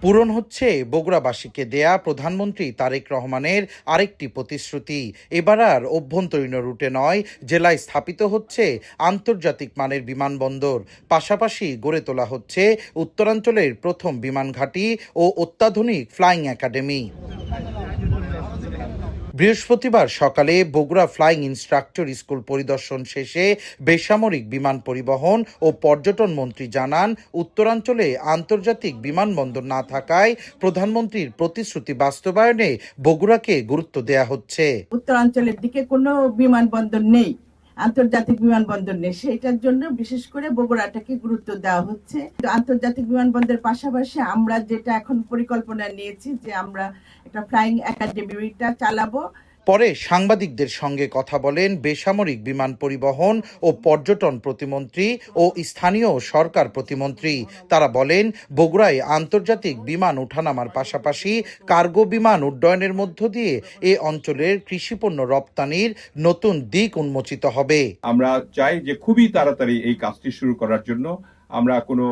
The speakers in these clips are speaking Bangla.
পূরণ হচ্ছে বগুড়াবাসীকে দেয়া প্রধানমন্ত্রী তারেক রহমানের আরেকটি প্রতিশ্রুতি। এবার আর অভ্যন্তরীণ রুটে নয়, জেলায় স্থাপিত হচ্ছে আন্তর্জাতিক মানের বিমানবন্দর। পাশাপাশি গড়ে তোলা হচ্ছে উত্তরাঞ্চলের প্রথম বিমান ঘাঁটি ও অত্যাধুনিক ফ্লাইং একাডেমি। বৃহস্পতিবার সকালে বগুড়া ফ্লাইং ইনস্ট্রাক্টর স্কুল পরিদর্শন শেষে বেসামরিক বিমান পরিবহন ও পর্যটন মন্ত্রী জানান, উত্তরাঞ্চলে আন্তর্জাতিক বিমানবন্দর না থাকায় প্রধানমন্ত্রীর প্রতিশ্রুতি বাস্তবায়নে বগুড়াকে গুরুত্ব দেয়া হচ্ছে। উত্তরাঞ্চলের দিকে কোনো বিমানবন্দর নেই, আন্তর্জাতিক বিমানবন্দর নেই, সেটার জন্য বিশেষ করে বগুড়াটাকে গুরুত্ব দেওয়া হচ্ছে। আন্তর্জাতিক বিমানবন্দরের পাশাপাশি আমরা যেটা এখন পরিকল্পনা নিয়েছি যে আমরা একটা ফ্লাইং একাডেমিটা চালাবো। পরে সাংবাদিকদের সঙ্গে কথা বলেন বেসামরিক বিমান পরিবহন ও পর্যটন প্রতিমন্ত্রী ও স্থানীয় সরকার প্রতিমন্ত্রী। তারা বলেন, বগুড়ায় আন্তর্জাতিক বিমান ওঠানামার পাশাপাশি কার্গো বিমান উড্ডয়নের মধ্য দিয়ে এ অঞ্চলের কৃষিপণ্য রপ্তানির নতুন দিক উন্মোচিত হবে। আমরা চাই যে খুবই তাড়াতাড়ি এই কাজটি শুরু করার জন্য আমরা কোনো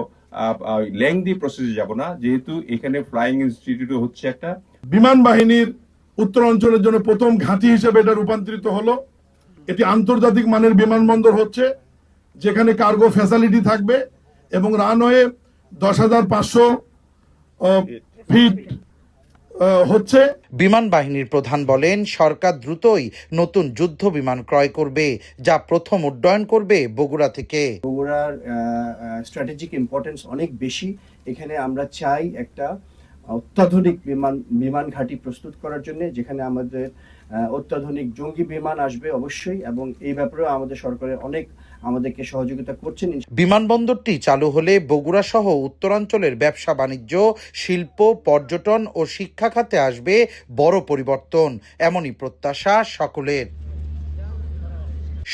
লেংদি প্রসেসে যাব না, যেহেতু এখানে ফ্লাইং ইনস্টিটিউট হচ্ছে একটা বিমান বাহিনীর উত্তরাঞ্চলের জন্য প্রথম ঘাঁটি হিসেবে এটা রূপান্তরিত হলো। এটি আন্তর্জাতিক মানের বিমানবন্দর হচ্ছে, যেখানে কার্গো ফ্যাসিলিটি থাকবে এবং রানওয়ে 10,500 ফিট হচ্ছে। বিমান বাহিনীর প্রধান বলেন, সরকার দ্রুতই নতুন যুদ্ধ বিমান ক্রয় করবে, যা প্রথম উড্ডয়ন করবে বগুড়া থেকে। বগুড়ার স্ট্র্যাটেজিক ইম্পর্টেন্স অনেক বেশি। এখানে আমরা চাই একটা অত্যাধুনিক বিমান ঘাঁটি প্রস্তুত করার জন্য, যেখানে আমাদের অত্যাধুনিক জঙ্গি বিমান আসবে অবশ্যই, এবং এই ব্যাপারেও আমাদের সরকারের অনেক আমাদেরকে সহযোগিতা করছেন। বিমানবন্দরটি চালু হলে বগুড়া সহ উত্তরাঞ্চলের ব্যবসা বাণিজ্য, শিল্প, পর্যটন ও শিক্ষা খাতে আসবে বড় পরিবর্তন, এমনই প্রত্যাশা সকলের।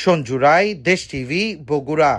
সঞ্জু রায়, দেশ টিভি, বগুড়া।